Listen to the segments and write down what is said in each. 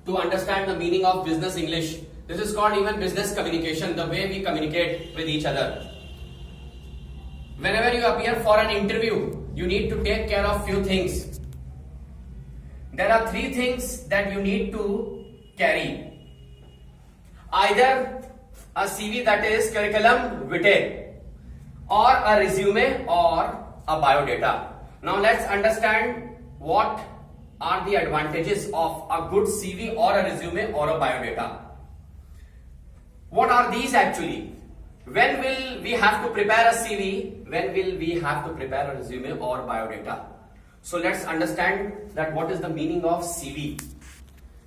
to understand the meaning of business English. This is called even business communication, the way we communicate with each other. Whenever you appear for an interview, you need to take care of few things. There are three things that you need to carry. Either a CV, that is curriculum vitae, or a resume, or a biodata. Now let's understand what are the advantages of a good CV or a resume or a biodata. What are these actually? When will we have to prepare a CV? When will we have to prepare a resume or biodata? So let's understand that what is the meaning of CV.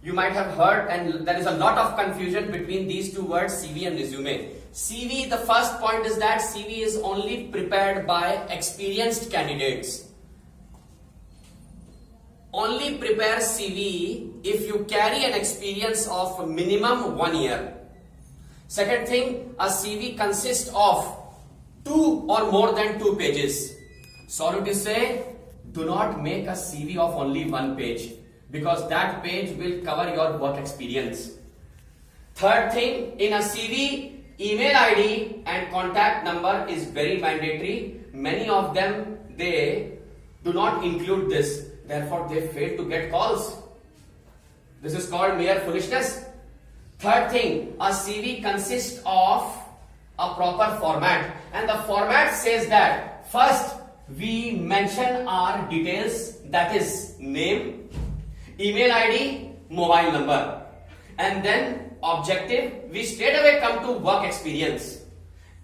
You might have heard, and there is a lot of confusion between these two words, CV and resume. CV, the first point is that CV is only prepared by experienced candidates. Only prepare CV if you carry an experience of minimum 1 year. Second thing, a CV consists of 2 or more than 2 pages. Sorry to say, do not make a CV of only 1 page, because that page will cover your work experience. Third thing, in a CV, email ID and contact number is very mandatory. Many of them, they do not include this. Therefore, they fail to get calls. This is called mere foolishness. Third thing, a CV consists of a proper format. And the format says that first, we mention our details, that is name, email ID, mobile number, and then objective, we straight away come to work experience,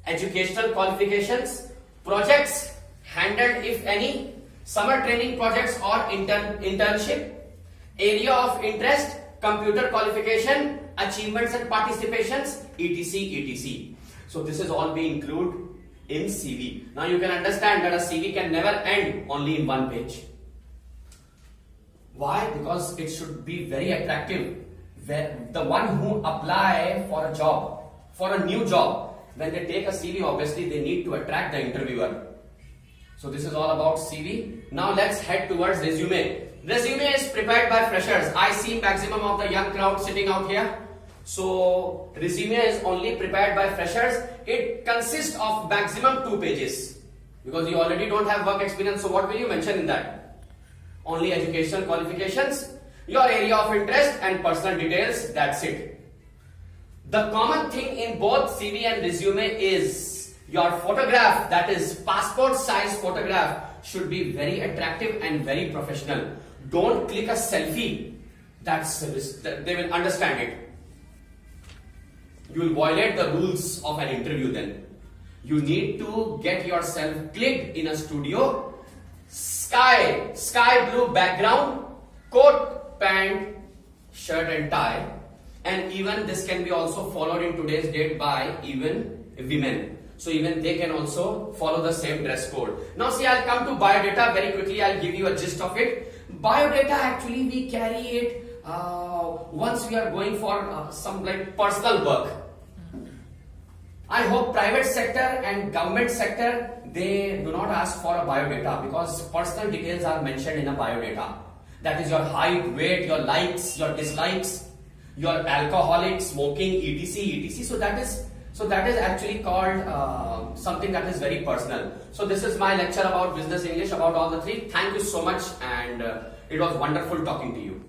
educational qualifications, projects handled if any, summer training projects or internship, area of interest, computer qualification, achievements and participations, etc. So this is all we include in CV. Now you can understand that a CV can never end only in 1 page. Why? Because it should be very attractive. The one who apply for a job, for a new job, when they take a CV, obviously they need to attract the interviewer. So this is all about CV. Now let's head towards resume. Resume is prepared by freshers. I see maximum of the young crowd sitting out here. So resume is only prepared by freshers. It consists of maximum 2 pages, because you already don't have work experience. So what will you mention in that? Only educational qualifications, your area of interest and personal details, that's it. The common thing in both CV and resume is your photograph, that is passport size photograph, should be very attractive and very professional. Don't click a selfie. They will understand it. You will violate the rules of an interview then. You need to get yourself clicked in a studio. Sky blue background, coat, pant, shirt and tie. And even this can be also followed in today's date by even women. So even they can also follow the same dress code. Now see, I'll come to biodata very quickly. I'll give you a gist of it. Biodata, actually we carry it once we are going for some like personal work. I hope private sector and government sector, they do not ask for a biodata, because personal details are mentioned in a biodata. That is your height, weight, your likes, your dislikes, your alcoholic, smoking, etc. So that is actually called something that is very personal. So this is my lecture about business English, about all the three. Thank you so much, and it was wonderful talking to you.